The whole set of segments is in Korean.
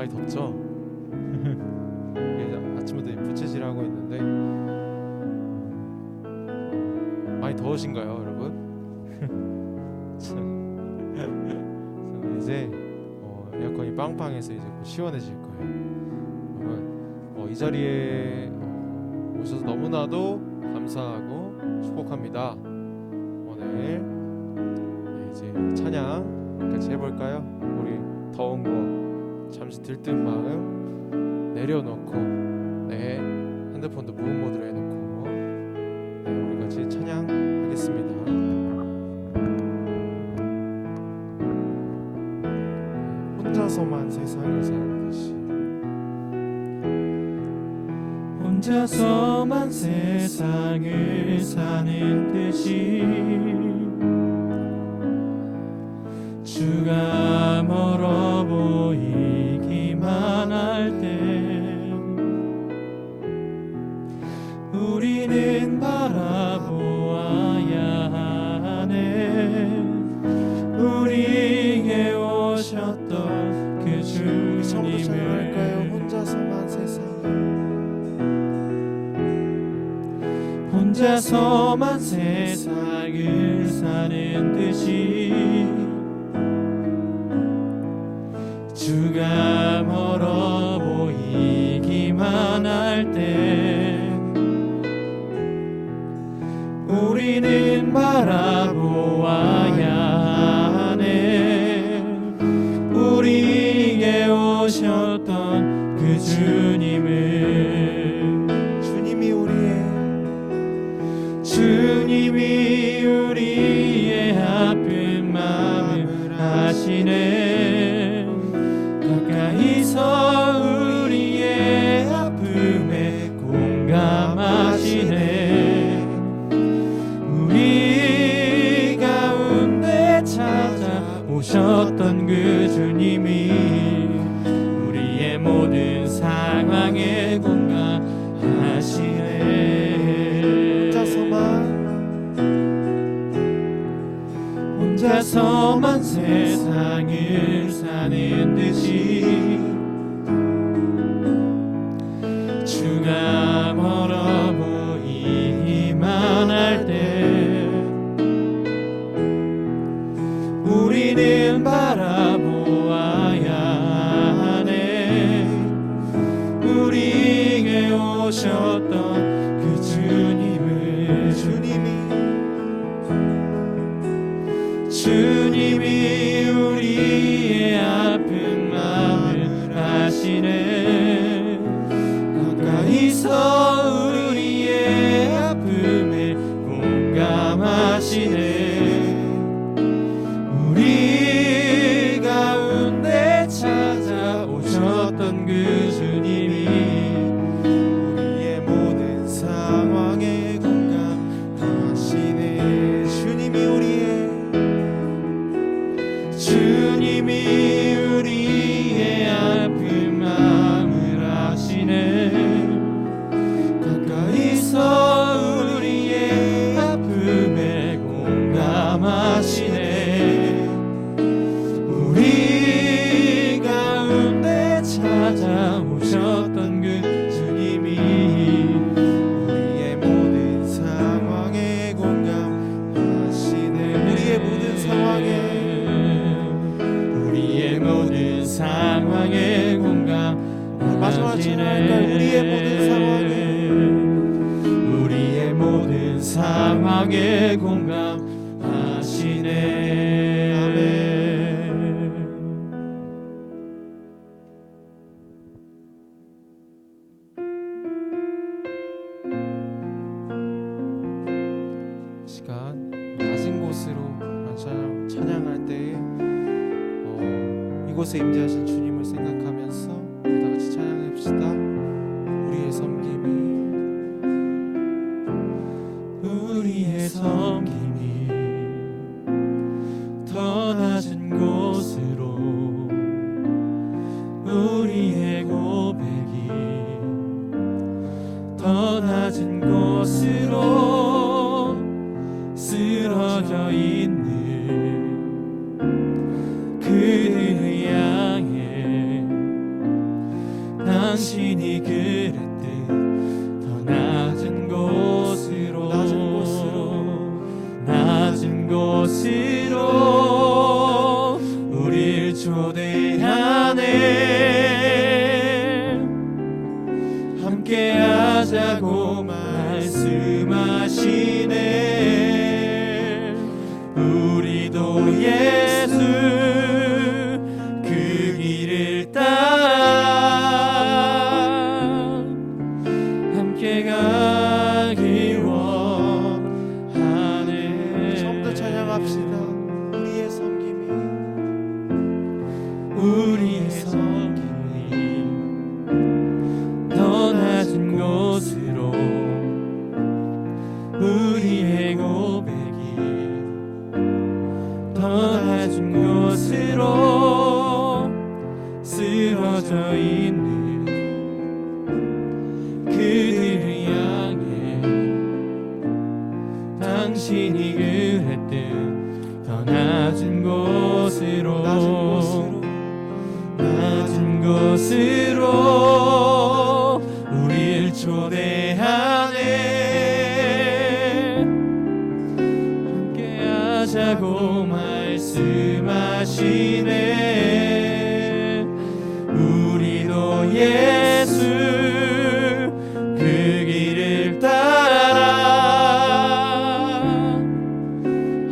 많이 덥죠? 그래서 아침부터 부채질하고 있는데 많이 더우신가요, 여러분? 참. 이제 에어컨이 빵빵해서 이제 곧 시원해질 거예요. 여러분, 이 자리에 오셔서 너무나도 감사하고 축복합니다. 오늘 이제 찬양 같이 해볼까요? 우리 더운 거 잠시 들뜬 마음 내려놓고, 핸드폰도 무음 모드로 해놓고, 우리 같이 찬양하겠습니다. 혼자서만 세상을 사는 듯이, 혼자서만 세상을 사는 듯이 주가 멀어 보이기만 할 때 우리는 바라보아야 하네. 우리에게 오셨던 그 주님을. 혼자서만 세상을, 혼자서만 세상을 사는 듯이 주가 멀어 보이기만 할 때 우리는 바라보아야 하네. 우리에게 오셨던 그 주님이 우리의 아픈 마음을 아시네. 가까이서 우리의 아픔에 공감하시네. 우리 가운데 찾아오셨던 그 주님이 우리의 모든 상황에 공감하시네. 혼자서만 세상을 사는 듯이 주가 멀어 보이기만 할 때 우리는 바라보아야 하네. 우리에게 오셨던 그 주님이 우리의 아픈 마음을 아시네. 가까이서 우리의 아픔에 공감하시네. 우리 가운데 찾아오셨던 그 주님이 우리의 모든 상황에 공감하시네. 주님이 우리의 아픈 마음을 아시네. 가까이서 우리의 아픔에 공감하시네. 우리 가운데 찾아오셨던 그 주님이 우리의 모든 상황에 공감하시네. 우리의 모든 상황에 공감하시네. 마지막 찬양할까요? 우리의 모든 상황에 공감하시네. 아멘. 시간 낮은 곳으로 찬양할 때 이곳에 임재하신 주님을 생각하면서 우리 다 같이 찬양합시다. 우리의 섬김이 더 낮은 곳으로 우리의 고백이 더 낮은 곳으로 쓰러져 있는 그를 향해 우리의 고백이 더 낮은 곳으로 쓰러져 있는 그들을 향해 당신이 그랬듯 더 낮은 곳으로 낮은 곳으로 우릴 초대하네. 함께하자고 말씀하시네. 우리도 예수 그 길을 따라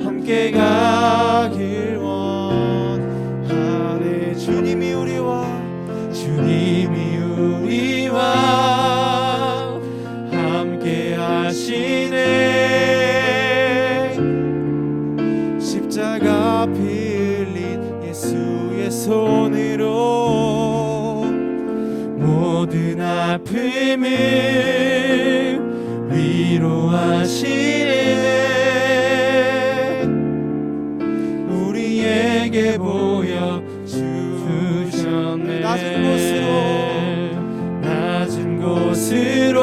함께 가길 원하네. 주님이 우리와 함께 하시네. 십자가 피 흘린 예수의 손으로 모든 아픔을 위로하시네. 우리에게 보여주셨네. 낮은 곳으로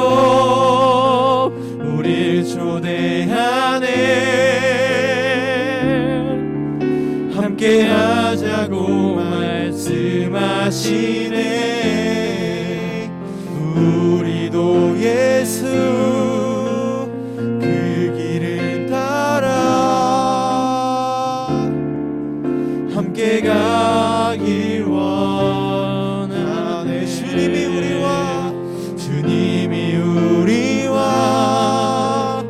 우릴 초대하네. 함께 하자고 말씀하시네. 우리도 예수 그 길을 따라 함께 가길 원하네. 주님이 우리와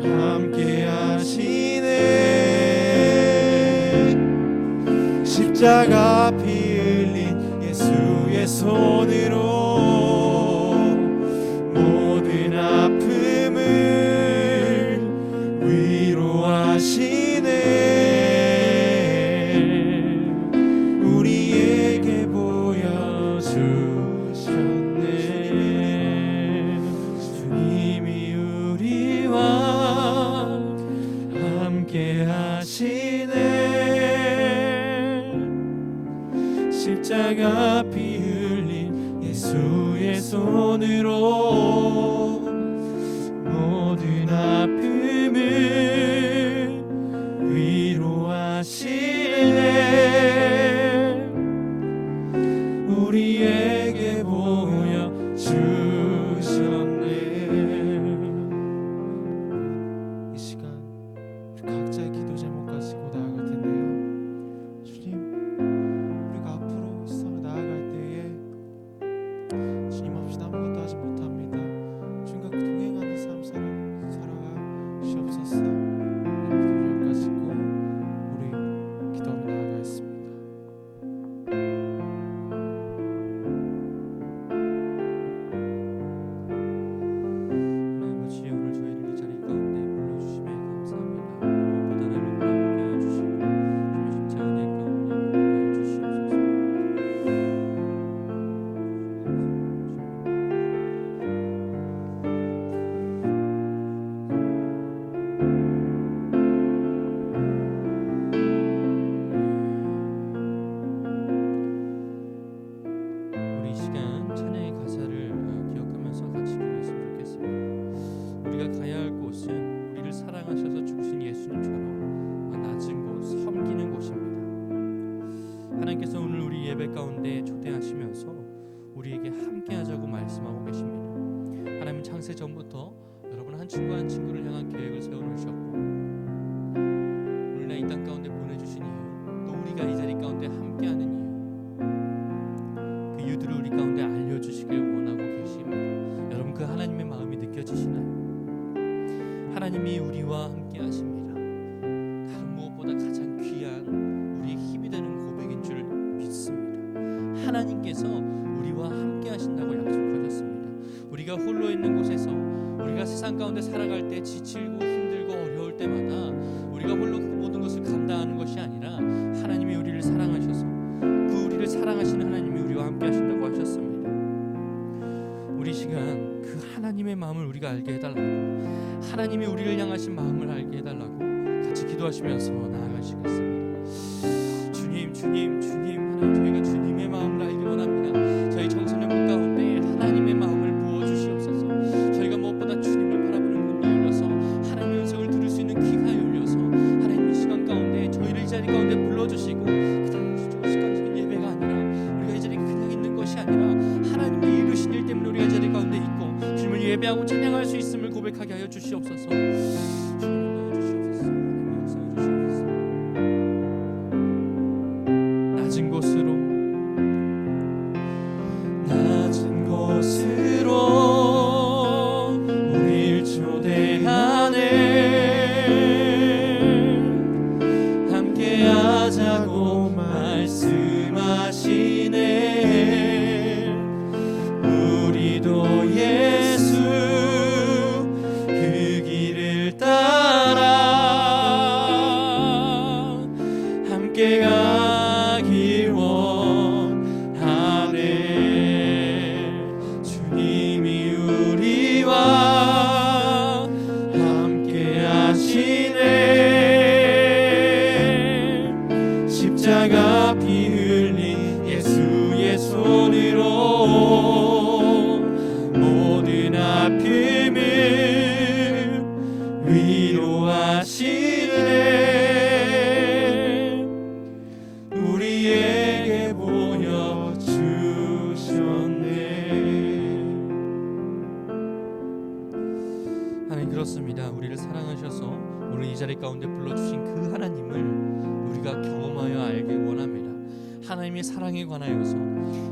함께 하시네. 십자가 피 흘린 예수의 손으로 모든 아픔을 위로하시네. 우리에게 보여주셨네. 주님이 우리와 함께 하시네. 십자가 피 흘린 예수의 손으로 모든 아픔을 위로하시네. 우리에게 보여주셨네. 이 시간 우리 각자의 기도 제목 가지고 나아갈 텐데요. 주님, 우리가 앞으로 이 세상을 나아갈 때에 주님 없이는 아무것도 하지 못합니다. 주님과 동행하는 삶 살아가 주옵소서. 기도 가지고 우리 기도하며 나아가겠습니다. 아버지, 오늘 저희를 이 자리 가운데 불러주심에 감사합니다. 무엇보다 나를 함께 해주시고 주의 십자 은혜 가운데 함께 해주시옵소서. 우리 이 시간 찬양의 가사를 기억하면서 같이 기도했으면 좋겠습니다. 우리가 가야 할 곳은 우리를 사랑하셔서 죽으신 예수님처럼 낮은 곳, 섬기는 곳입니다. 하나님께서 오늘 우리 예배 가운데 초대하시면서 우리에게 함께하자고 말씀하고 계십니다. 하나님은 창세 전부터 여러분 한 친구와 한 친구를 향한 계획을 세워놓으셨고 오늘날 이 땅 가운데 보내주신 이유, 또 우리가 이 자리 가운데 함께하는 이유, 그 이유들을 우리 가운데 알려주시길 원하고 계십니다. 여러분, 그 하나님의 마음이 느껴지시나요? 하나님이 우리와 함께 하십니다. 다른 무엇보다 가장 귀한 우리의 힘이 되는 고백인 줄 믿습니다. 하나님께서 우리와 함께 하신다고 약속하셨습니다. 우리가 홀로 있는 곳에서, 우리가 세상 가운데 살아갈 때 지치고 힘들고 어려울 때마다 우리가 홀로 그 모든 것을 감당하는 것이 아니라 하나님이 우리를 사랑하셔서 그 우리를 사랑하시는 하나님이 우리와 함께 하신다고 하셨습니다. 우리 시간 그 하나님의 마음을 우리가 알게 해달라고, 하나님이 우리를 향하신 마음을 알게 해달라고 같이 기도하시면서 나아가시겠습니다. 주님, 주님, 주님, 하나님, 저희가 주님의 마음을 알기 원합니다. 저희 청소년부 가운데 하나님의 마음을 부어주시옵소서. 저희가 무엇보다 주님을 바라보는 눈이 열려서 하나님의 음성을 들을 수 있는 귀가 열려서 하나님의 시간 가운데 저희를 이 자리 가운데 불러주시고 그냥 습관적인 예배가 아니라 우리가 이 자리에 그냥 있는 것이 아니라 하나님의 이루신 일 때문에 우리가 이 자리 가운데 있고 주님을 예배하고 찬양할 수 있음을 고백하게 하여 주시옵소서. 주님 도와주시옵소서. 하나님의 역사해 주시옵소서. 낮은 곳으로 우릴 초대하네. 함께하자고 말씀하시네. 우리도 예수 그 길을 따라 함께 가길 원하네. 주님이 우리와 함께 하시네. 십자가 피 흘린 예수의 손으로 모든 아픔을 위로하시네. 우리에게 보여주셨네. 하나님, 그렇습니다. 우리를 사랑하셔서 오늘 이 자리 가운데 불러주신 그 하나님을 우리가 경험하여 알기 원합니다. 하나님의 사랑에 관하여서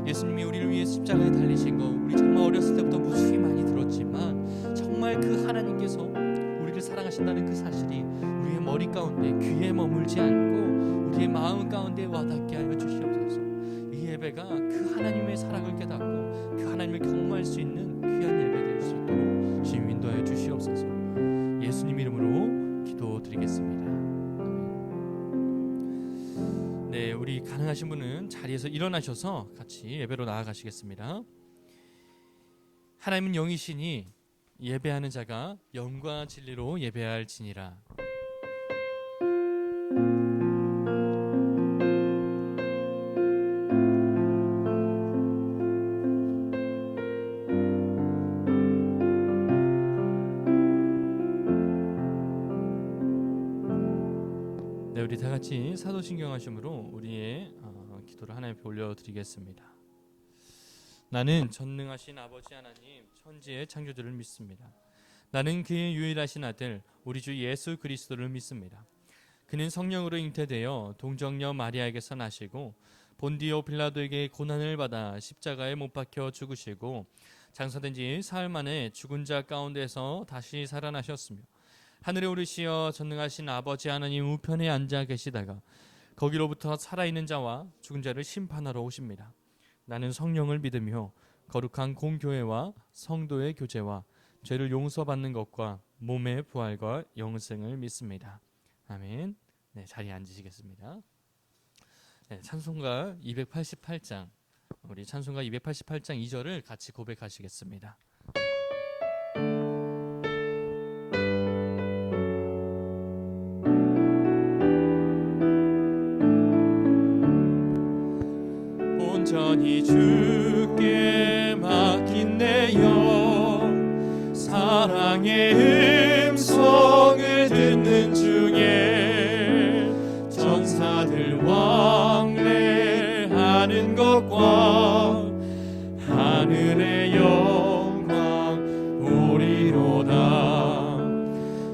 예수님이 우리를 위해 십자가에 달리신 거 우리 정말 어렸을 때부터 무수히 많이 들었지만 정말 그 하나님께서 우리를 사랑하신다는 그 사실이 우리의 머리 가운데 귀에 머물지 않고 우리의 마음 가운데 와닿게 하여 주시옵소서. 이 예배가 그 하나님의 사랑을 깨닫고 그 하나님을 경험할 수 있는 귀한 예배 될 수 있도록 주님 인도하여 주시옵소서. 예수님 이름으로 기도드리겠습니다. 네, 우리 가능하신 분은 자리에서 일어나셔서 같이 예배로 나아가시겠습니다. 하나님은 영이시니 예배하는 자가 영과 진리로 예배할지니라. 네, 우리 다 같이 사도신경하심으로 우리의 기도를 하나님께 올려드리겠습니다. 나는 전능하신 아버지 하나님, 천지의 창조주를 믿습니다. 나는 그의 유일하신 아들 우리 주 예수 그리스도를 믿습니다. 그는 성령으로 잉태되어 동정녀 마리아에게서 나시고 본디오 빌라도에게 고난을 받아 십자가에 못 박혀 죽으시고 장사된 지 사흘 만에 죽은 자 가운데서 다시 살아나셨으며 하늘에 오르시어 전능하신 아버지 하나님 우편에 앉아 계시다가 거기로부터 살아있는 자와 죽은 자를 심판하러 오십니다. 나는 성령을 믿으며 거룩한 공교회와 성도의 교제와 죄를 용서받는 것과 몸의 부활과 영생을 믿습니다. 아멘. 네, 자리에 앉으시겠습니다. 네, 찬송가 288장, 우리 찬송가 288장 2절을 같이 고백하시겠습니다. 온전히 주께 맡긴 내 영, 사랑의 음성을 듣는 중에 전사들 왕래하는 것과 하늘의 영광 보리로다.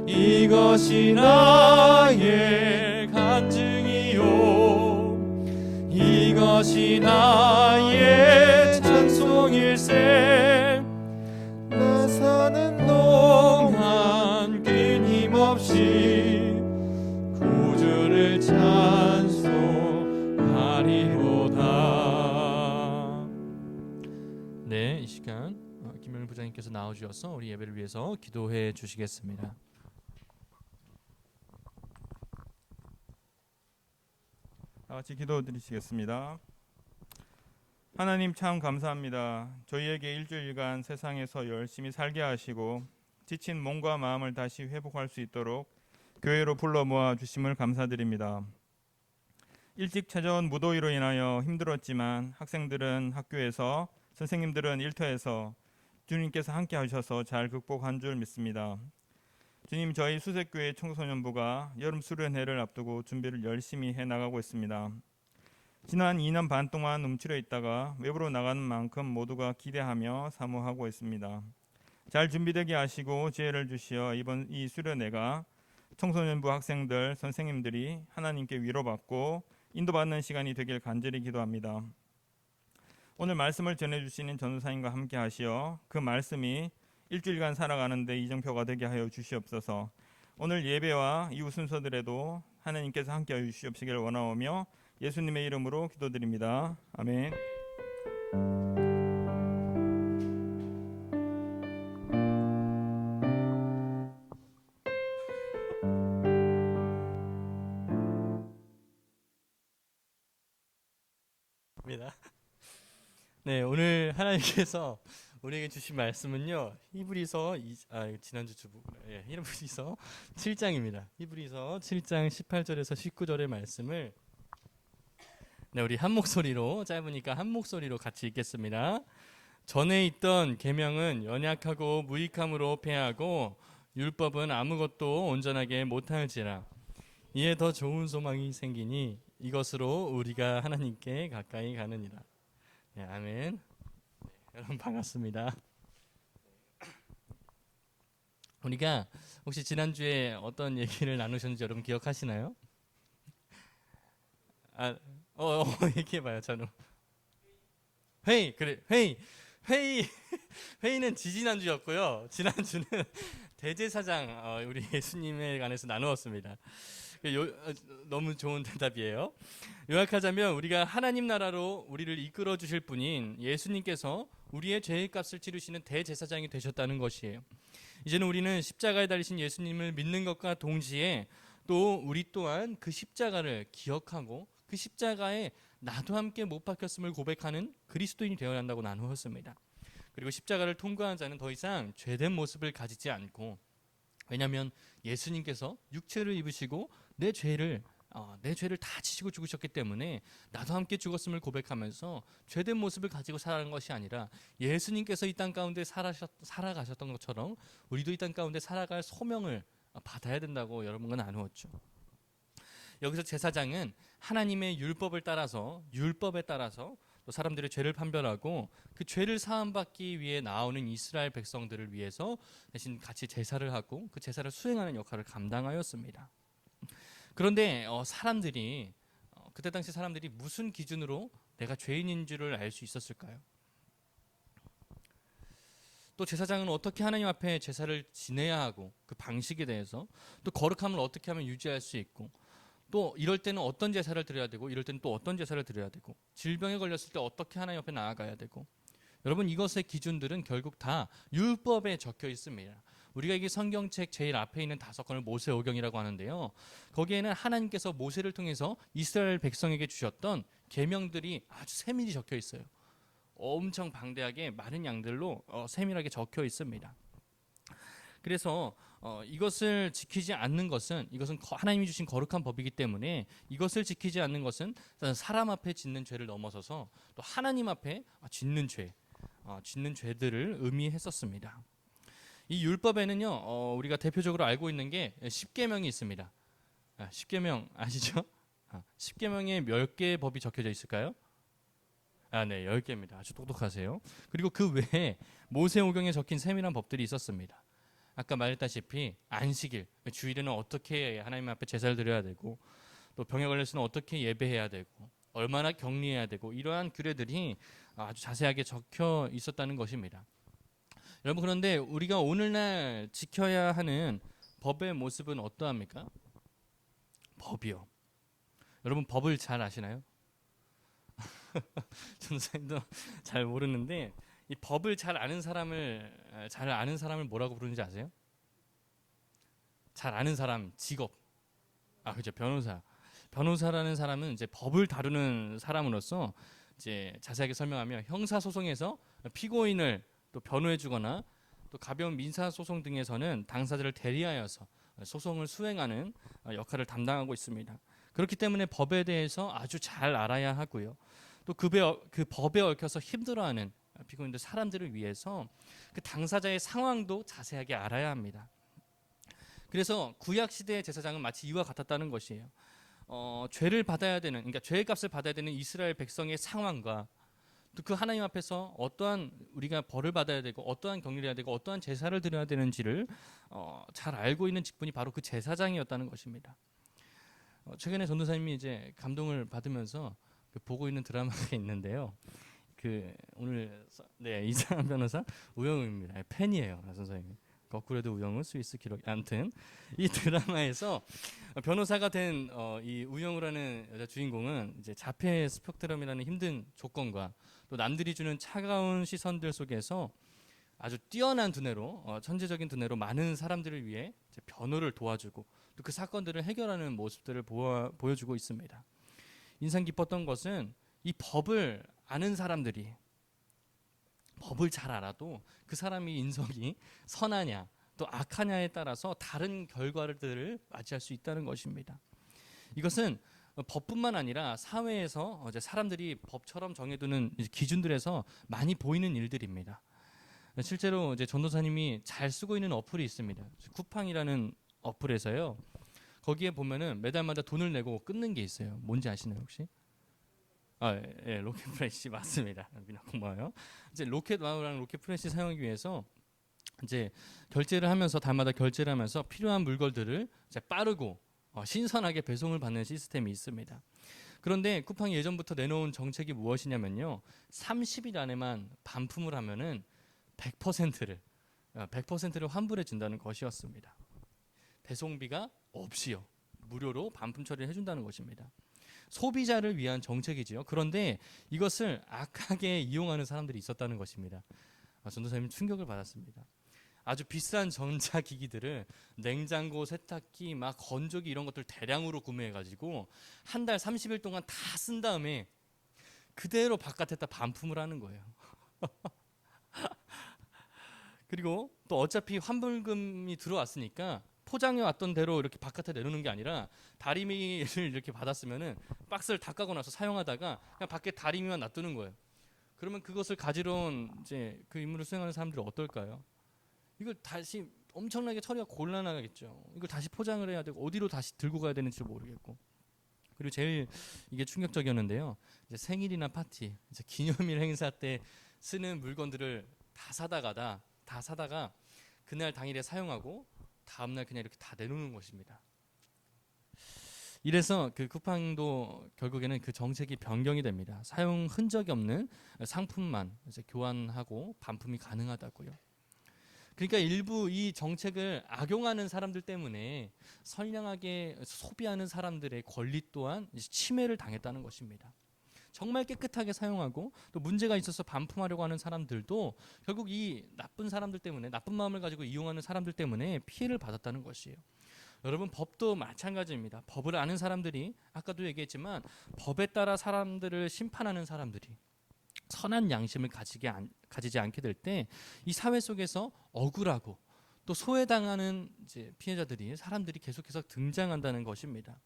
이것이 나의 간증이요, 이것이 나의 찬송일세. 나 사는 동안 끊임없이 구주를 찬송하리로다. 네, 이 시간 김영일 부장님께서 나와주셔서 우리 예배를 위해서 기도해 주시겠습니다. 다 같이 기도드리시겠습니다. 하나님 참 감사합니다. 저희에게 일주일간 세상에서 열심히 살게 하시고 지친 몸과 마음을 다시 회복할 수 있도록 교회로 불러 모아 주심을 감사드립니다. 일찍 찾아온 무더위로 인하여 힘들었지만 학생들은 학교에서, 선생님들은 일터에서 주님께서 함께 하셔서 잘 극복한 줄 믿습니다. 주님, 저희 수색교회 청소년부가 여름 수련회를 앞두고 준비를 열심히 해나가고 있습니다. 지난 2년 반 동안 움츠려 있다가 외부로 나가는 만큼 모두가 기대하며 사모하고 있습니다. 잘 준비되게 하시고 지혜를 주시어 이번 이 수련회가 청소년부 학생들, 선생님들이 하나님께 위로받고 인도받는 시간이 되길 간절히 기도합니다. 오늘 말씀을 전해주시는 전도사님과 함께 하시어 그 말씀이 일주일간 살아가는데 이정표가 되게 하여 주시옵소서. 오늘 예배와 이후 순서들에도 하나님께서 함께 하여 주시옵시길 원하오며 예수님의 이름으로 기도드립니다. 아멘. 네, 오늘 하나님께서 우리에게 주신 말씀은요. 지난주 주보 히브리서 7장입니다. 히브리서 7장 18절에서 19절의 말씀을 우리 한 목소리로, 짧으니까 한 목소리로 같이 읽겠습니다. 전에 있던 계명은 연약하고 무익함으로 패하고 율법은 아무것도 온전하게 못할지라. 이에 더 좋은 소망이 생기니 이것으로 우리가 하나님께 가까이 가느니라. 네, 아멘. 여러분 반갑습니다. 우리가 혹시 지난주에 어떤 얘기를 나누셨는지 여러분 기억하시나요? 얘기해봐요. 저는 회의는 지지난주였고요. 지난주는 대제사장 우리 예수님에 관해서 나누었습니다. 너무 좋은 대답이에요. 요약하자면 우리가 하나님 나라로 우리를 이끌어 주실 분인 예수님께서 우리의 죄의 값을 치르시는 대제사장이 되셨다는 것이에요. 이제는 우리는 십자가에 달리신 예수님을 믿는 것과 동시에 또 우리 또한 그 십자가를 기억하고 그 십자가에 나도 함께 못 박혔음을 고백하는 그리스도인이 되어야 한다고 나누었습니다. 그리고 십자가를 통과한 자는 더 이상 죄된 모습을 가지지 않고, 왜냐하면 예수님께서 육체를 입으시고 내 죄를 다 지시고 죽으셨기 때문에 나도 함께 죽었음을 고백하면서 죄된 모습을 가지고 살아가는 것이 아니라 예수님께서 이 땅 가운데 살아가셨던 것처럼 우리도 이 땅 가운데 살아갈 소명을 받아야 된다고 여러분과 나누었죠. 여기서 제사장은 하나님의 율법에 따라서 또 사람들의 죄를 판별하고 그 죄를 사함받기 위해 나오는 이스라엘 백성들을 위해서 대신 같이 제사를 하고 그 제사를 수행하는 역할을 감당하였습니다. 그런데 그때 당시 사람들이 무슨 기준으로 내가 죄인인 줄을 알 수 있었을까요? 또 제사장은 어떻게 하나님 앞에 제사를 지내야 하고 그 방식에 대해서, 또 거룩함을 어떻게 하면 유지할 수 있고, 또 이럴 때는 어떤 제사를 드려야 되고 이럴 때는 또 어떤 제사를 드려야 되고, 질병에 걸렸을 때 어떻게 하나님 앞에 나아가야 되고, 여러분 이것의 기준들은 결국 다 율법에 적혀 있습니다. 우리가 이게 성경책 제일 앞에 있는 5권을 모세오경이라고 하는데요. 거기에는 하나님께서 모세를 통해서 이스라엘 백성에게 주셨던 계명들이 아주 세밀히 적혀 있어요. 엄청 방대하게 많은 양들로 세밀하게 적혀 있습니다. 그래서 이것을 지키지 않는 것은, 이것은 하나님이 주신 거룩한 법이기 때문에 이것을 지키지 않는 것은 사람 앞에 짓는 죄를 넘어서서 또 하나님 앞에 짓는 죄들을 의미했었습니다. 이 율법에는요, 우리가 대표적으로 알고 있는 게 십계명이 있습니다. 십계명 아시죠? 십계명에 몇 개의 법이 적혀져 있을까요? 네, 10개입니다. 아주 똑똑하세요. 그리고 그 외에 모세오경에 적힌 세밀한 법들이 있었습니다. 아까 말했다시피 안식일, 주일에는 어떻게 하나님 앞에 제사를 드려야 되고, 또 병에 걸렸을 때는 어떻게 예배해야 되고, 얼마나 격리해야 되고, 이러한 규례들이 아주 자세하게 적혀 있었다는 것입니다. 여러분, 그런데 우리가 오늘날 지켜야 하는 법의 모습은 어떠합니까? 법이요. 여러분 법을 잘 아시나요? 전도사님도 잘 모르는데, 이 법을 잘 아는 사람을 뭐라고 부르는지 아세요? 잘 아는 사람, 직업. 그죠, 변호사. 변호사라는 사람은 이제 법을 다루는 사람으로서 이제 자세하게 설명하면 형사 소송에서 피고인을 또 변호해주거나 또 가벼운 민사 소송 등에서는 당사자를 대리하여서 소송을 수행하는 역할을 담당하고 있습니다. 그렇기 때문에 법에 대해서 아주 잘 알아야 하고요. 또 그 법에 얽혀서 힘들어하는 피고인들 사람들을 위해서 그 당사자의 상황도 자세하게 알아야 합니다. 그래서 구약 시대의 제사장은 마치 이와 같았다는 것이에요. 죄를 받아야 되는, 그러니까 죄의 값을 받아야 되는 이스라엘 백성의 상황과 또 그 하나님 앞에서 어떠한 우리가 벌을 받아야 되고 어떠한 경륜을 해야 되고 어떠한 제사를 드려야 되는지를 잘 알고 있는 직분이 바로 그 제사장이었다는 것입니다. 최근에 전도사님이 이제 감동을 받으면서 보고 있는 드라마가 있는데요. 오늘 이상한 변호사 우영우입니다. 팬이에요, 선생님. 거꾸로 해도 우영우 스위스 기록. 아무튼 이 드라마에서 변호사가 된 이 우영우라는 여자 주인공은 이제 자폐 스펙트럼이라는 힘든 조건과 또 남들이 주는 차가운 시선들 속에서 아주 뛰어난 두뇌로 천재적인 두뇌로 많은 사람들을 위해 이제 변호를 도와주고 또 그 사건들을 해결하는 모습들을 보여주고 있습니다. 인상 깊었던 것은 이 법을 아는 사람들이 법을 잘 알아도 그 사람이 인성이 선하냐 또 악하냐에 따라서 다른 결과들을 맞이할 수 있다는 것입니다. 이것은 법뿐만 아니라 사회에서 이제 사람들이 법처럼 정해두는 기준들에서 많이 보이는 일들입니다. 실제로 이제 전도사님이 잘 쓰고 있는 어플이 있습니다. 쿠팡이라는 어플에서요. 거기에 보면은 매달마다 돈을 내고 끊는 게 있어요. 뭔지 아시나요 혹시? 예, 로켓 프레시 맞습니다. 고마워요. 이제 로켓와우랑 로켓 프레시 사용하기 위해서 이제 결제를 하면서 달마다 결제를 하면서 필요한 물건들을 이제 빠르고 신선하게 배송을 받는 시스템이 있습니다. 그런데 쿠팡이 예전부터 내놓은 정책이 무엇이냐면요. 30일 안에만 반품을 하면은 100%를 환불해 준다는 것이었습니다. 배송비가 없이요. 무료로 반품 처리를 해준다는 것입니다. 소비자를 위한 정책이지요. 그런데 이것을 악하게 이용하는 사람들이 있었다는 것입니다. 전도사님 충격을 받았습니다. 아주 비싼 전자기기들을 냉장고, 세탁기, 막 건조기 이런 것들 대량으로 구매해가지고 한 달 30일 동안 다 쓴 다음에 그대로 바깥에다 반품을 하는 거예요. 그리고 또 어차피 환불금이 들어왔으니까 포장해 왔던 대로 이렇게 바깥에 내놓는 게 아니라 다리미를 이렇게 받았으면은 박스를 다 까고 나서 사용하다가 그냥 밖에 다리미만 놔두는 거예요. 그러면 그것을 가지러 온 이제 그 임무를 수행하는 사람들은 어떨까요? 이걸 다시 엄청나게 처리가 곤란하겠죠. 이걸 다시 포장을 해야 되고 어디로 다시 들고 가야 되는지 모르겠고. 그리고 제일 이게 충격적이었는데요. 이제 생일이나 파티, 이제 기념일 행사 때 쓰는 물건들을 다 사다가 그날 당일에 사용하고 다음날 그냥 이렇게 다 내놓는 것입니다. 이래서 그 쿠팡도 결국에는 그 정책이 변경이 됩니다. 사용 흔적이 없는 상품만 이제 교환하고 반품이 가능하다고요. 그러니까 일부 이 정책을 악용하는 사람들 때문에 선량하게 소비하는 사람들의 권리 또한 침해를 당했다는 것입니다. 정말 깨끗하게 사용하고 또 문제가 있어서 반품하려고 하는 사람들도 결국 이 나쁜 사람들 때문에 나쁜 마음을 가지고 이용하는 사람들 때문에 피해를 받았다는 것이에요. 여러분 법도 마찬가지입니다. 법을 아는 사람들이 아까도 얘기했지만 법에 따라 사람들을 심판하는 사람들이 선한 양심을 가지지 않게 될 때 이 사회 속에서 억울하고 또 소외당하는 이제 피해자들이 사람들이 계속해서 등장한다는 것입니다.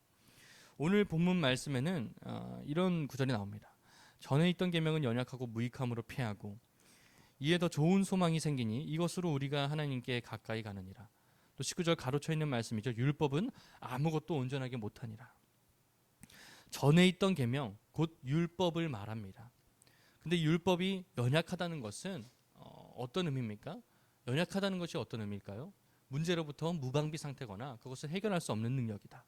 오늘 본문 말씀에는 이런 구절이 나옵니다. 전에 있던 계명은 연약하고 무익함으로 피하고 이에 더 좋은 소망이 생기니 이것으로 우리가 하나님께 가까이 가느니라. 또 19절 가로쳐 있는 말씀이죠. 율법은 아무것도 온전하게 못하니라. 전에 있던 계명 곧 율법을 말합니다. 근데 율법이 연약하다는 것은 어떤 의미입니까? 연약하다는 것이 어떤 의미일까요? 문제로부터 무방비 상태거나 그것을 해결할 수 없는 능력이다.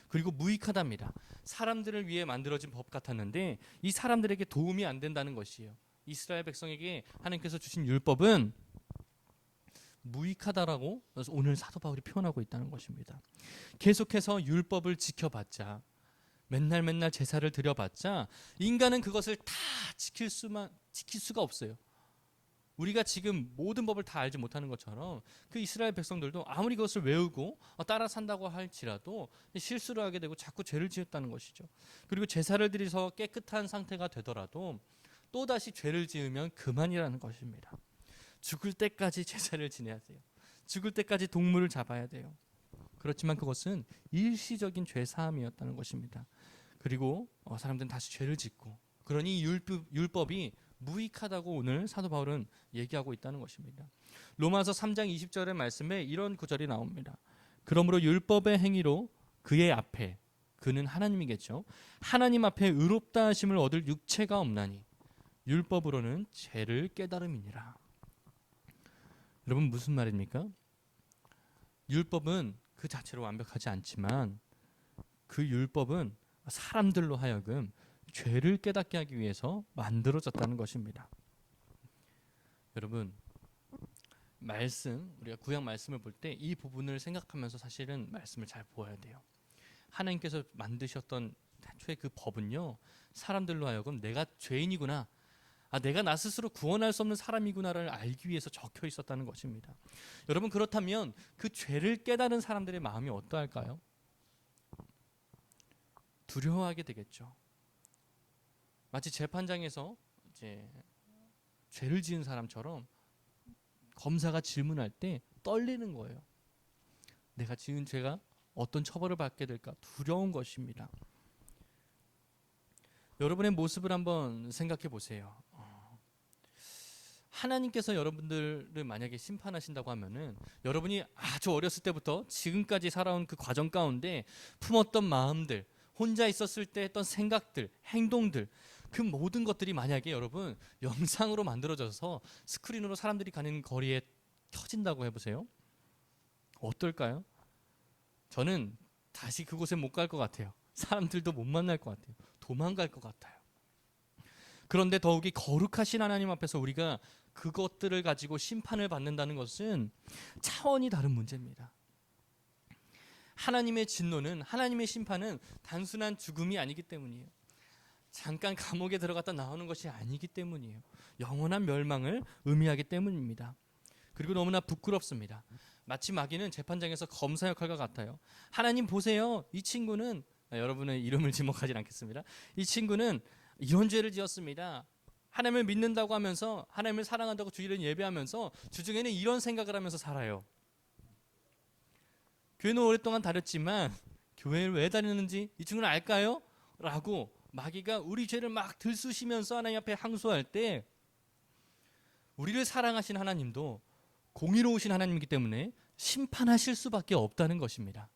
그리고 무익하답니다. 사람들을 위해 만들어진 법 같았는데 이 사람들에게 도움이 안 된다는 것이에요. 이스라엘 백성에게 하나님께서 주신 율법은 무익하다라고 오늘 사도 바울이 표현하고 있다는 것입니다. 계속해서 율법을 지켜봤자 맨날 제사를 드려봤자 인간은 그것을 다 지킬 수가 없어요. 우리가 지금 모든 법을 다 알지 못하는 것처럼 그 이스라엘 백성들도 아무리 그것을 외우고 따라 산다고 할지라도 실수를 하게 되고 자꾸 죄를 지었다는 것이죠. 그리고 제사를 드려서 깨끗한 상태가 되더라도 또다시 죄를 지으면 그만이라는 것입니다. 죽을 때까지 제사를 지내야 돼요. 죽을 때까지 동물을 잡아야 돼요. 그렇지만 그것은 일시적인 죄 사함이었다는 것입니다. 그리고 사람들은 다시 죄를 짓고, 그러니 율법이 무익하다고 오늘 사도 바울은 얘기하고 있다는 것입니다. 로마서 3장 20절의 말씀에 이런 구절이 나옵니다. 그러므로 율법의 행위로 그의 앞에, 그는 하나님이겠죠, 하나님 앞에 의롭다 하심을 얻을 육체가 없나니 율법으로는 죄를 깨달음이니라. 여러분, 무슨 말입니까? 율법은 그 자체로 완벽하지 않지만 그 율법은 사람들로 하여금 죄를 깨닫게 하기 위해서 만들어졌다는 것입니다. 여러분, 우리가 구약 말씀을 볼 때 이 부분을 생각하면서 사실은 말씀을 잘 보아야 돼요. 하나님께서 만드셨던 최초의 그 법은요, 사람들로 하여금 내가 죄인이구나, 내가 나 스스로 구원할 수 없는 사람이구나를 알기 위해서 적혀 있었다는 것입니다. 여러분, 그렇다면 그 죄를 깨달은 사람들의 마음이 어떠할까요? 두려워하게 되겠죠. 마치 재판장에서 이제 죄를 지은 사람처럼 검사가 질문할 때 떨리는 거예요. 내가 지은 죄가 어떤 처벌을 받게 될까 두려운 것입니다. 여러분의 모습을 한번 생각해 보세요. 하나님께서 여러분들을 만약에 심판하신다고 하면은 여러분이 아주 어렸을 때부터 지금까지 살아온 그 과정 가운데 품었던 마음들, 혼자 있었을 때 했던 생각들, 행동들, 그 모든 것들이 만약에 여러분 영상으로 만들어져서 스크린으로 사람들이 가는 거리에 켜진다고 해보세요. 어떨까요? 저는 다시 그곳에 못 갈 것 같아요. 사람들도 못 만날 것 같아요. 도망갈 것 같아요. 그런데 더욱이 거룩하신 하나님 앞에서 우리가 그것들을 가지고 심판을 받는다는 것은 차원이 다른 문제입니다. 하나님의 진노는, 하나님의 심판은 단순한 죽음이 아니기 때문이에요. 잠깐 감옥에 들어갔다 나오는 것이 아니기 때문이에요. 영원한 멸망을 의미하기 때문입니다. 그리고 너무나 부끄럽습니다. 마치 마귀는 재판장에서 검사 역할과 같아요. 하나님 보세요. 이 친구는, 여러분의 이름을 지목하지 않겠습니다. 이 친구는 이런 죄를 지었습니다. 하나님을 믿는다고 하면서, 하나님을 사랑한다고 주일을 예배하면서 주중에는 이런 생각을 하면서 살아요. 교회는 오랫동안 다녔지만 교회를 왜 다녔는지 이 친구는 알까요? 라고 마귀가 우리 죄를 막 들쑤시면서 하나님 앞에 항소할 때, 우리를 사랑하신 하나님도 공의로우신 하나님이기 때문에 심판하실 수밖에 없다는 것입니다.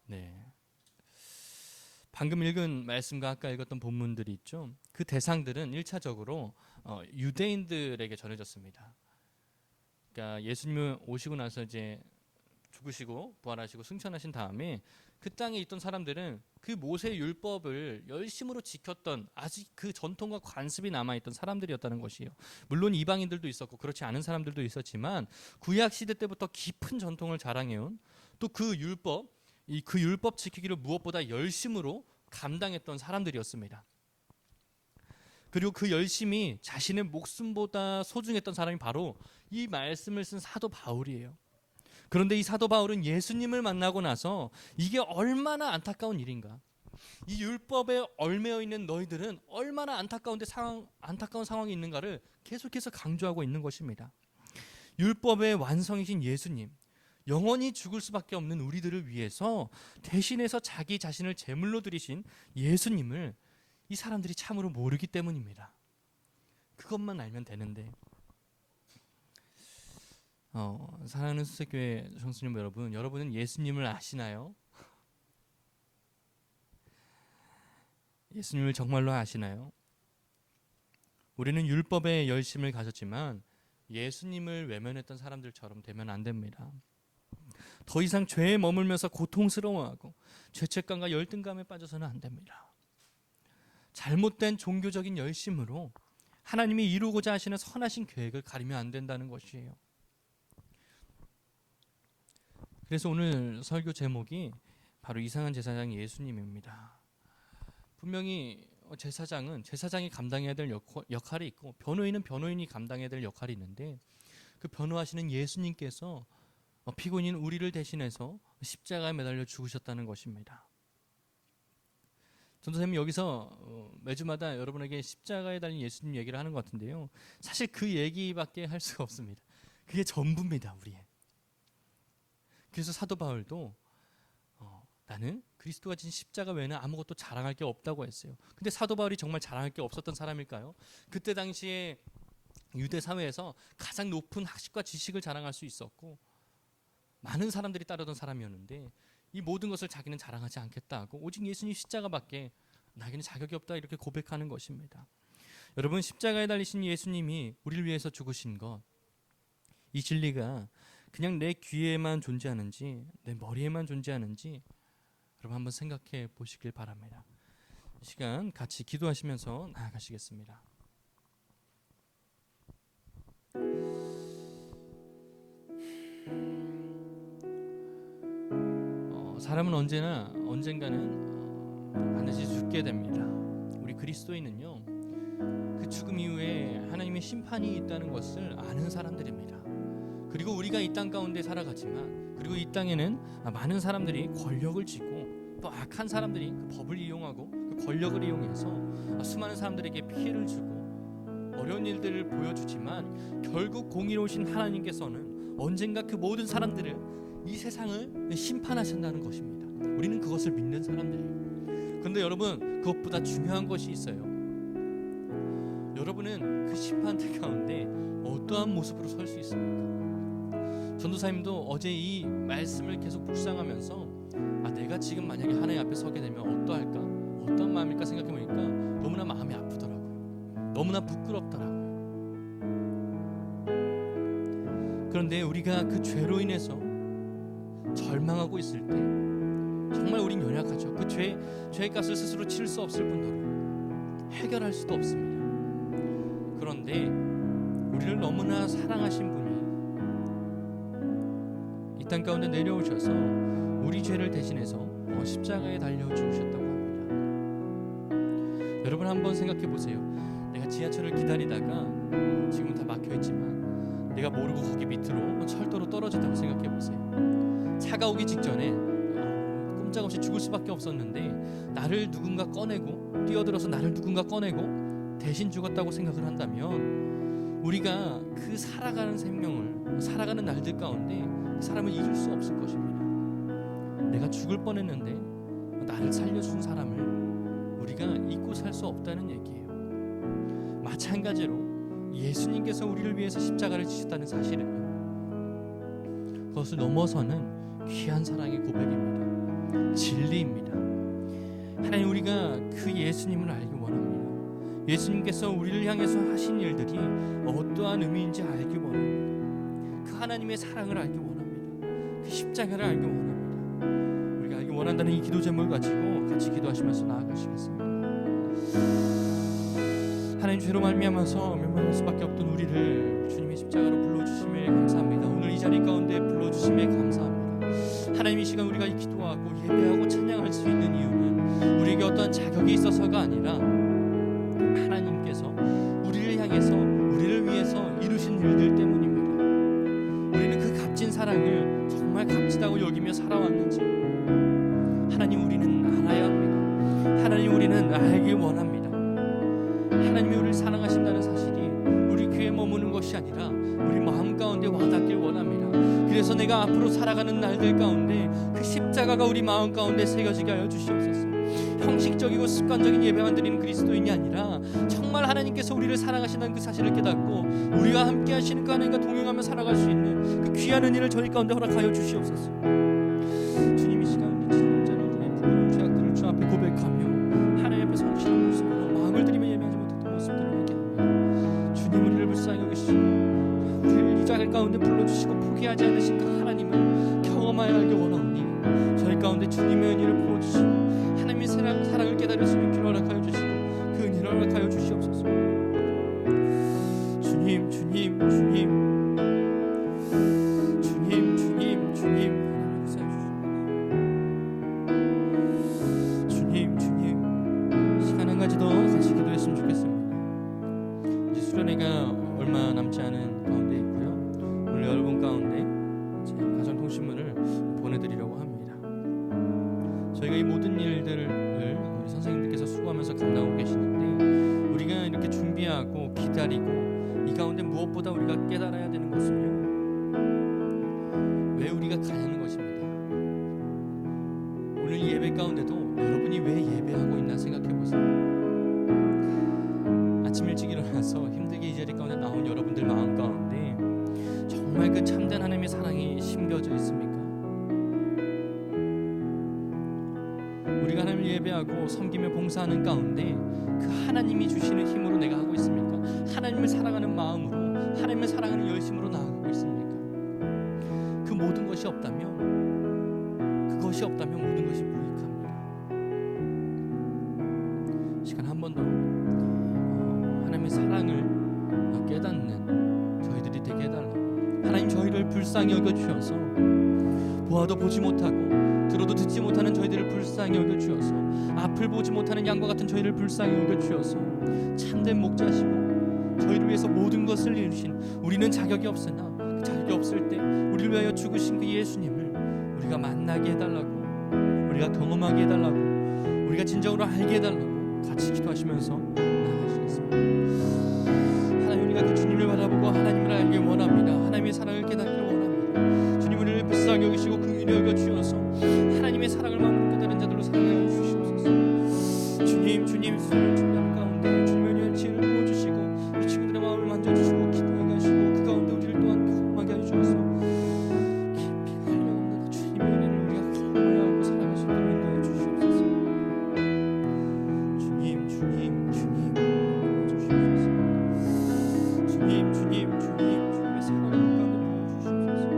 네. 방금 읽은 말씀과 아까 읽었던 본문들이 있죠. 그 대상들은 1차적으로 유대인들에게 전해졌습니다. 그러니까 예수님 오시고 나서 이제 죽으시고 부활하시고 승천하신 다음에 그 땅에 있던 사람들은 그 모세 율법을 열심으로 지켰던, 아직 그 전통과 관습이 남아있던 사람들이었다는 것이에요. 물론 이방인들도 있었고 그렇지 않은 사람들도 있었지만 구약 시대 때부터 깊은 전통을 자랑해온, 또 그 율법 지키기를 무엇보다 열심으로 감당했던 사람들이었습니다. 그리고 그 열심이 자신의 목숨보다 소중했던 사람이 바로 이 말씀을 쓴 사도 바울이에요. 그런데 이 사도 바울은 예수님을 만나고 나서 이게 얼마나 안타까운 일인가, 이 율법에 얽매여 있는 너희들은 얼마나 안타까운 상황이 있는가를 계속해서 강조하고 있는 것입니다. 율법의 완성이신 예수님, 영원히 죽을 수밖에 없는 우리들을 위해서 대신해서 자기 자신을 제물로 드리신 예수님을 이 사람들이 참으로 모르기 때문입니다. 그것만 알면 되는데, 사랑하는 수색교회 청소년 여러분, 여러분은 예수님을 아시나요? 예수님을 정말로 아시나요? 우리는 율법에 열심을 가졌지만 예수님을 외면했던 사람들처럼 되면 안 됩니다. 더 이상 죄에 머물면서 고통스러워하고 죄책감과 열등감에 빠져서는 안 됩니다. 잘못된 종교적인 열심으로 하나님이 이루고자 하시는 선하신 계획을 가리면 안 된다는 것이에요. 그래서 오늘 설교 제목이 바로 이상한 제사장 예수님입니다. 분명히 제사장은 제사장이 감당해야 될 역할이 있고 변호인은 변호인이 감당해야 될 역할이 있는데 그 변호하시는 예수님께서 피고인인 우리를 대신해서 십자가에 매달려 죽으셨다는 것입니다. 전도사님이 여기서 매주마다 여러분에게 십자가에 달린 예수님 얘기를 하는 것 같은데요. 사실 그 얘기밖에 할 수가 없습니다. 그게 전부입니다. 우리의. 그래서 사도 바울도 나는 그리스도가 진 십자가 외에는 아무것도 자랑할 게 없다고 했어요. 근데 사도 바울이 정말 자랑할 게 없었던 사람일까요? 그때 당시에 유대 사회에서 가장 높은 학식과 지식을 자랑할 수 있었고 많은 사람들이 따르던 사람이었는데 이 모든 것을 자기는 자랑하지 않겠다 하고 오직 예수님 십자가밖에 나에게는 자격이 없다 이렇게 고백하는 것입니다. 여러분, 십자가에 달리신 예수님이 우리를 위해서 죽으신 것, 이 진리가 그냥 내 귀에만 존재하는지 내 머리에만 존재하는지 여러분 한번 생각해 보시길 바랍니다. 이 시간 같이 기도하시면서 나아가시겠습니다. 사람은 언젠가는 반드시 죽게 됩니다. 우리 그리스도인은요, 그 죽음 이후에 하나님의 심판이 있다는 것을 아는 사람들입니다. 그리고 우리가 이 땅 가운데 살아가지만, 그리고 이 땅에는 많은 사람들이 권력을 쥐고 또 악한 사람들이 그 법을 이용하고 그 권력을 이용해서 수많은 사람들에게 피해를 주고 어려운 일들을 보여주지만 결국 공의로우신 하나님께서는 언젠가 그 모든 사람들을, 이 세상을 심판하신다는 것입니다. 우리는 그것을 믿는 사람들이에요. 그런데 여러분, 그것보다 중요한 것이 있어요. 여러분은 그 심판대 가운데 어떠한 모습으로 설 수 있습니까? 전도사님도 어제 이 말씀을 계속 묵상하면서 내가 지금 만약에 하나님 앞에 서게 되면 어떠할까? 어떤 마음일까 생각해보니까 너무나 마음이 아프더라고요. 너무나 부끄럽더라고요. 그런데 우리가 그 죄로 인해서 절망하고 있을 때 정말 우린 연약하죠. 그 죄의 값을 스스로 치를 수 없을 뿐더러 해결할 수도 없습니다. 그런데 우리를 너무나 사랑하신 분이 이 땅 가운데 내려오셔서 우리 죄를 대신해서 십자가에 달려 죽으셨다고 합니다. 여러분 한번 생각해 보세요. 내가 지하철을 기다리다가 지금은 다 막혀 있지만 내가 모르고 거기 밑으로 철도로 떨어졌다고 생각해 보세요. 차가 오기 직전에 꼼짝없이 죽을 수밖에 없었는데 나를 누군가 꺼내고, 뛰어들어서 나를 누군가 꺼내고 대신 죽었다고 생각을 한다면 우리가 그 살아가는 생명을, 살아가는 날들 가운데 사람을 잃을 수 없을 것입니다. 내가 죽을 뻔했는데 나를 살려준 사람을 우리가 잊고 살 수 없다는 얘기예요. 마찬가지로 예수님께서 우리를 위해서 십자가를 지셨다는 사실은요, 그것을 넘어서는 귀한 사랑의 고백입니다. 진리입니다. 하나님, 우리가 그 예수님을 알기 원합니다. 예수님께서 우리를 향해서 하신 일들이 어떠한 의미인지 알기 원합니다. 그 하나님의 사랑을 알기 원합니다. 그 십자가를 알기 원합니다. 우리가 알기 원한다는 이 기도 제목을 가지고 같이 기도하시면서 나아가시겠습니다. 하나님, 죄로 말미암아서 멸망할 수밖에 없던 우리를 주님의 십자가로 불러주심에 감사합니다. 오늘 이 자리 가운데 불러주심에 감사합니다. 하나님, 이 시간 우리가 기도하고 예배하고 찬양할 수 있는 이유는 우리에게 어떠한 자격이 있어서가 아니라 하나님께서 우리를 향해서, 우리를 위해서 이루신 일들 때문입니다. 우리는 그 값진 사랑을 정말 값지다고 여기며 살아왔는지 하나님, 우리는 알아야 합니다. 하나님, 우리는 알길 원합니다. 하나님이 우리를 사랑하신다는 사실이 우리 귀에 머무는 것이 아니라 우리 마음 가운데 와닿길 원합니다. 그래서 내가 앞으로 살아가는 날들 가운데 그 십자가가 우리 마음 가운데 새겨지게 하여 주시옵소서. 형식적이고 습관적인 예배만 드리는 그리스도인이 아니라 정말 하나님께서 우리를 사랑하신다는 그 사실을 깨닫고 우리와 함께 하시는 그 하나님과 동행하며 살아갈 수 있는 그 귀한 은혜를 저희 가운데 허락하여 주시옵소서. 주님, 이 시간 진짜로 우리의 부끄러운 죄악들을 주 앞에 고백하며 하나님 앞에 성실한 모습으로 마음을 들이며 예배하지 못했던 모습들을 얘기합니다. 주님, 우리를 불쌍히 여기시고 우리를 이 자리 가운데 불러주시고 포기하지 않으신 그 하나님을 경험하여 알기 원하오니 저희 가운데 주님의 은혜를 부어주시고 하나님의 사랑을 깨달을 수 있는 길을 허락하여 주시고 그 은혜를 허락하여 주시옵소서. 주님, 주님, 주님, 주님, 주님, 주님, 주님, 주님, 시간 한 가지 더 이 모든 일들을 우리 선생님들께서 수고하면서 감당하고 계시는데, 우리가 이렇게 준비하고 기다리고 이 가운데 무엇보다 우리가 깨달아야 되는 것은요, 왜 우리가 가야 하는 것입니다. 오늘 예배 가운데도 여러분이 왜 예배하고 있나 생각해 보세요. 아침 일찍 일어나서 힘들게 이 자리 가운데 나온 여러분들 마음 가운데 정말 그 참된 하나님의 사랑이 심겨져 있습니까? 우리가 하나님을 예배하고 섬기며 봉사하는 가운데 그 하나님이 주시는 힘으로 내가 하고 있습니까? 하나님을 사랑하는 마음으로, 하나님을 사랑하는 열심으로 나아가고 있습니까? 그 모든 것이 없다면, 그것이 없다면 모든 것이 무익합니다. 시간 한 번 더 하나님의 사랑을 깨닫는 저희들이 되게 해달라고. 하나님, 저희를 불쌍히 여겨주셔서 보아도 보지 못하고 들어도 듣지 못하는 저희들을 불쌍히 여겨주셔서, 앞을 보지 못하는 양과 같은 저희를 불쌍히 여겨주셔서 참된 목자시고 저희를 위해서 모든 것을 이루신, 우리는 자격이 없으나 그 자격이 없을 때 우리를 위하여 죽으신 그 예수님을 우리가 만나게 해달라고, 우리가 경험하게 해달라고, 우리가 진정으로 알게 해달라고 같이 기도하시면서 나아가시겠습니다. 하나님, 우리가 그 주님을 바라보고 하나님을 알길 원합니다. 하나님의 사랑을 깨닫기를 원합니다. 주님, 우리를 불쌍히 여기시고 긍휼히 여겨주셔서 하나님의 사랑을 마음으로 깨달은 자들로 살아가게 주시옵소서. 주님, 오늘 준비하는 가운데 주님의 은혜의 지혜를 부어주시고 우리 친구들의 마음을 만져주시고 기도하게 하시고 그 가운데 우리를 또한 경험하게 해주셔서 깊이 갈려없는 주님의 은혜를 우리가 경험하여 하고 살아갈 수 있도록 인도해 주시옵소서. 주님 도와주시옵소서. 주님의 사랑을 가운데 부어주시옵소서.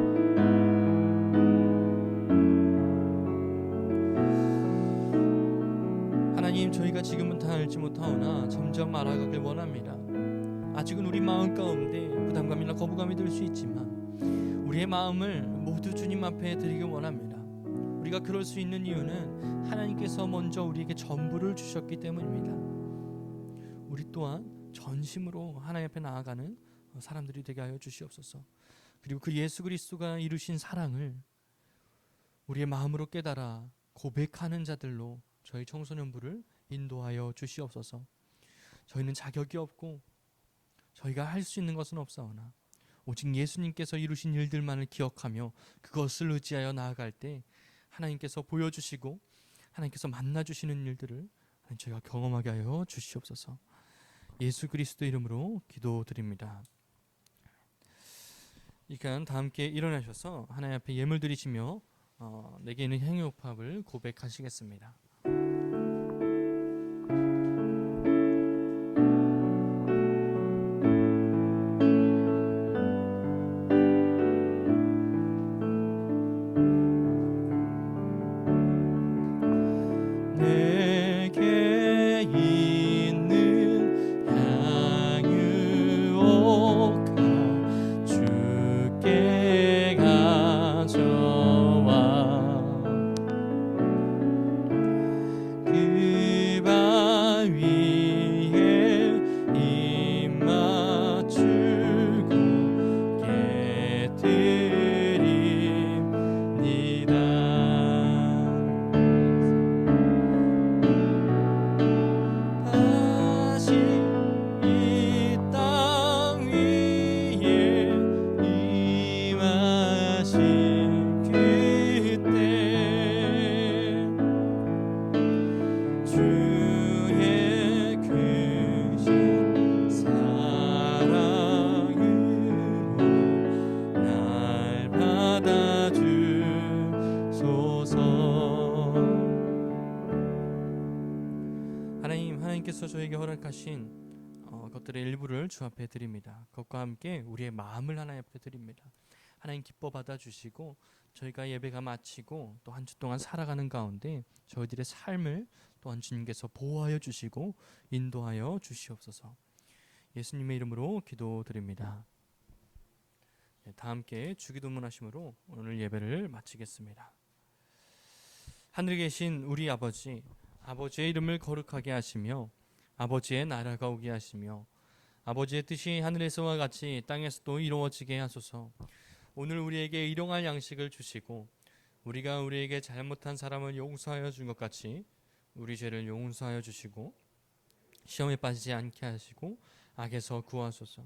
하나님, 저희가 지금은 다 알지 못하오나 점점 알아가길 원합니다. 아직은 우리 마음 가운데 부담감이나 거부감이 들 수 있지만 우리의 마음을 모두 주님 앞에 드리길 원합니다. 우리가 그럴 수 있는 이유는 하나님께서 먼저 우리에게 전부를 주셨기 때문입니다. 우리 또한 전심으로 하나님 앞에 나아가는 사람들이 되게 하여 주시옵소서. 그리고 그 예수 그리스도가 이루신 사랑을 우리의 마음으로 깨달아 고백하는 자들로 저희 청소년부를 인도하여 주시옵소서. 저희는 자격이 없고 저희가 할 수 있는 것은 없사오나 오직 예수님께서 이루신 일들만을 기억하며 그것을 의지하여 나아갈 때 하나님께서 보여주시고 하나님께서 만나주시는 일들을 저희가 경험하게 하여 주시옵소서. 예수 그리스도 이름으로 기도드립니다. 이 시간 다 함께 일어나셔서 하나님 앞에 예물 드리시며 내게 있는 행위호팝을 고백하시겠습니다. 내게 있는 향유옥 주께 가져와 그 발 위에 입 맞추고 깨뜨립니다. 다시 이 땅 위에 임하신 그때 주의 크신 사랑으로 날 받아주소서. 하나님께서 저에게 허락하신 것들의 일부를 주 앞에 드립니다. 그것과 함께 우리의 마음을 하나님 앞에 드립니다. 하나님 기뻐 받아주시고 저희가 예배가 마치고 또 한 주 동안 살아가는 가운데 저희들의 삶을 또한 주님께서 보호하여 주시고 인도하여 주시옵소서. 예수님의 이름으로 기도드립니다. 다 함께 주기도문 하심으로 오늘 예배를 마치겠습니다. 하늘에 계신 우리 아버지, 아버지의 이름을 거룩하게 하시며 아버지의 나라가 오게 하시며 아버지의 뜻이 하늘에서와 같이 땅에서도 이루어지게 하소서. 오늘 우리에게 일용할 양식을 주시고 우리가 우리에게 잘못한 사람을 용서하여 준 것 같이 우리 죄를 용서하여 주시고 시험에 빠지지 않게 하시고 악에서 구하소서.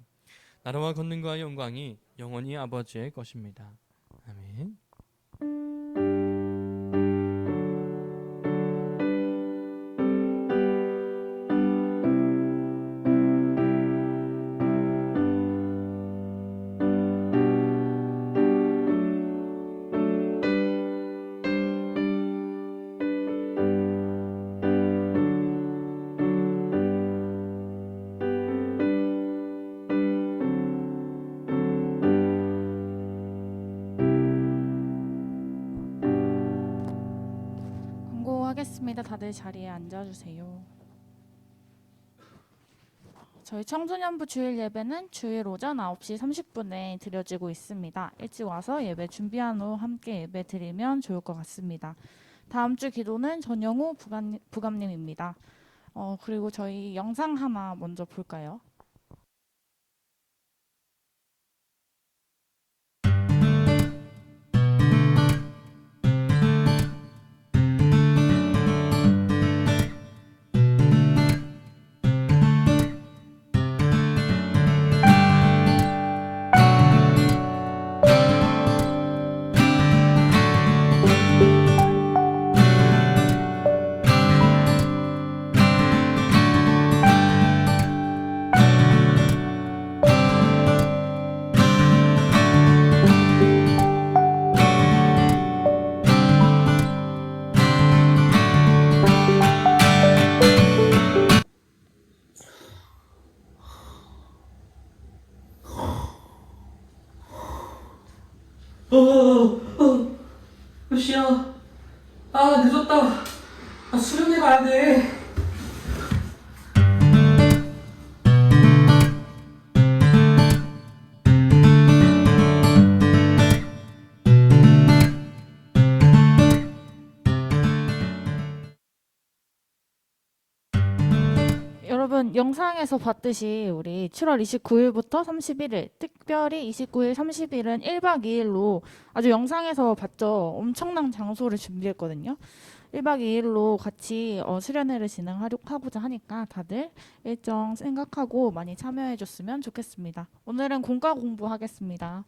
나라와 권능과 영광이 영원히 아버지의 것입니다. 아멘. 광고하겠습니다. 다들 자리에 앉아주세요. 저희 청소년부 주일 예배는 주일 오전 9시 30분에 드려지고 있습니다. 일찍 와서 예배 준비한 후 함께 예배 드리면 좋을 것 같습니다. 다음 주 기도는 전영우 부감님입니다. 그리고 저희 영상 하나 먼저 볼까요? 몇 시야? 늦었다. 수련회 가야 돼. 여러분 영상에서 봤듯이 우리 7월 29일부터 31일 특별히 29일 30일은 1박 2일로 아주 영상에서 봤죠. 엄청난 장소를 준비했거든요. 1박 2일로 같이 수련회를 진행하고자 하니까 다들 일정 생각하고 많이 참여해 줬으면 좋겠습니다. 오늘은 공과 공부하겠습니다.